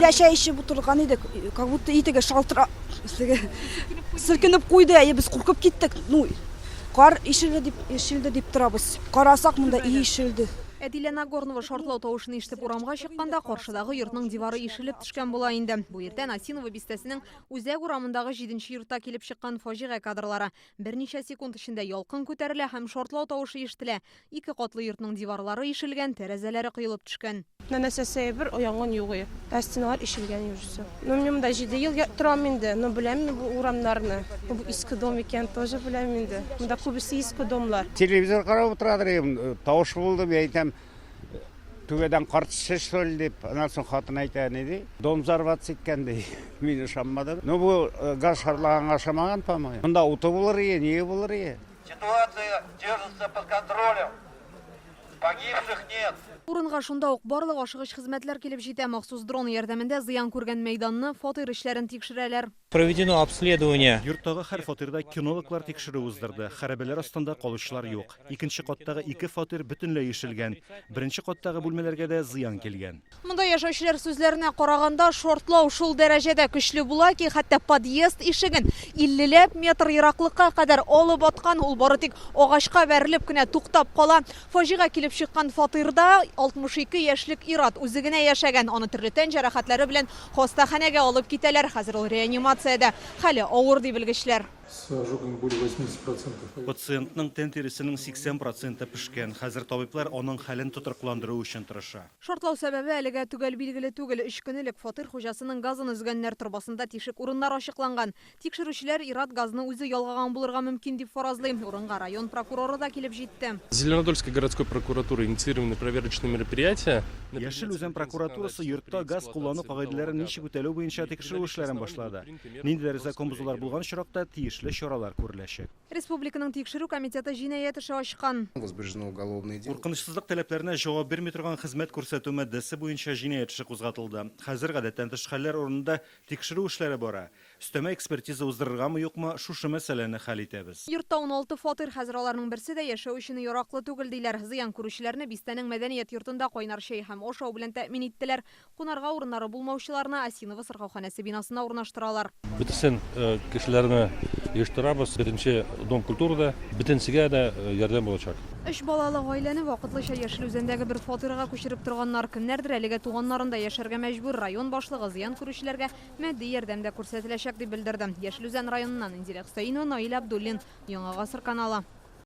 Иләшәйші бұтырған едік, как будто итіге шалтыра сілкініп қойды, біз құрқып кеттік. Қар ешілді деп тұрабыз. Қарасақ мұнда ешілді. Әдилә Нагорнова шартлау тавышын ишетеп урамга чыкканда каршыдагы йортның дивары ишелеп төшкән була инде. Бу иртән Осинова бистәсенең үзәк урамындагы 7нче йортта килеп чыккан фаҗига кадрлары. Берничә секунд эчендә ялкын күтәрелә һәм шартлау тавышы ишетелә. Ике катлы йортның диварлары ишелгән, тәрәзәләре кыелып төшкән. Нәсәсәе бер оянган юк. Стеналар ишелгән южысы. Мен монда 7 ел торам инде. Беләм бу урамнарны. Бу иске дом икән, тоже беләм инде. Монда күбесе иске домлар. Телевизор карап утырадыр, тавыш булды, әйтәм. Түгеден қарт шешсөл деп, анан соң хатын айтан еді. Дом зарватсы еткенде, мен ышанмадым. Бұл газ шарлаған ашамаған по-моему. Мұнда уты болыр ие, не болыр ие? Ситуация держится под контролем. Погибших нет. Урынга шунда ук барлык ашыгыч хезмәтләр килеп җитә. Махсус дрон ярдәмендә зыян күргән мәйданны, фатир эшләрен тикшерәләр. Проведено обследование. Йорттагы һәр фатирда кинологлар тикшерү уздырды. Хәрабәләр астында калучылар юк. Икенче каттагы 2 фатир бөтенләй ишелгән. Беренче каттагы бүлмәләргә дә зыян килгән. Монда яшәүчеләр сүзләренә караганда шортлау шул дәрәҗәдә көчле була ки, хәтта подъезд ишеген 50 метр ераклыкка кадәр алып аткан, ул бары тик агачка бәрелеп кенә туктап кала. Фаҗига килеп чыккан фатирда 62 яшьлек ир-ат үзе генә яшәгән. Аны төрле тән җәрәхәтләре белән хастаханәгә алып китәләр. Хәзер ул реанимациядә. Хәле авыр ди белгечләр. С ожогом более 80%. Пациентның тән терисенең 80% пешкән. Хәзер табиблар аның хәлен тотрыкландыру өчен тырыша. Шартлау сәбәбе әлегә түгел билгеле түгел. 3 көнлек фатир хуҗасының газын өзгәннәр турбасында тишек урыннар ачыкланган. Тикшерүчеләр ир-ат газны үзе ялгаган булырга мөмкин дип фаразлый. Урынга район прокуроры да килеп җитте. Зеленодольской городской прокуратурой инициированы проверочные мероприятия. Яшел үзән прокуратурасы йортта газ куллану кагыйдәләрен ничек үтәлү буенча тикшерү эшләрен башлады. Ниндидер закон бузулар булган чиракта тиешле чаралар күреләчәк. Республиканың тикшерү комитеты җинаять эше ачкан. Куркынычсызлык таләпләренә җавап бирми торган хезмәт күрсәтү маддәсе буенча җинаять эше кузгатылды. Хәзер гадәттән тыш хәлләр урынында тикшерү эшләре бара. Өстәмә экспертиза уздырыргамы юкмы, шушы мәсьәләне хәл итәбез. Йортта 16 фатир, хәзер аларның берсе дә яшәү өчен яраклы түгел диләр. Зыян күрүчеләрне бистәнең мәдәният йортында кайнар чәй һәм ашау белән тәэмин иттеләр. Кунарга урыннары булмаучыларны Осинова сырхауханәсе бинасына урнаштыралар. Бөтен кешеләрне еш-торабыз, беренче дом культурада, бөтенсегә дә ярдәм булачак. 3 балалы гаиләне вакытлыча Яшел үзәндәге бер фатирга күчереп торганнар. Кемнәрдер әлегә туганнарында яшәргә мәҗбүр. Район башлыгы зыян күрүчеләргә матди ярдәм дә күрсәтеләчәк дип белдерде. Яшел үзән районыннан Индирә Хөсәйнова, Наил Абдуллин, Яңа Гасыр каналы.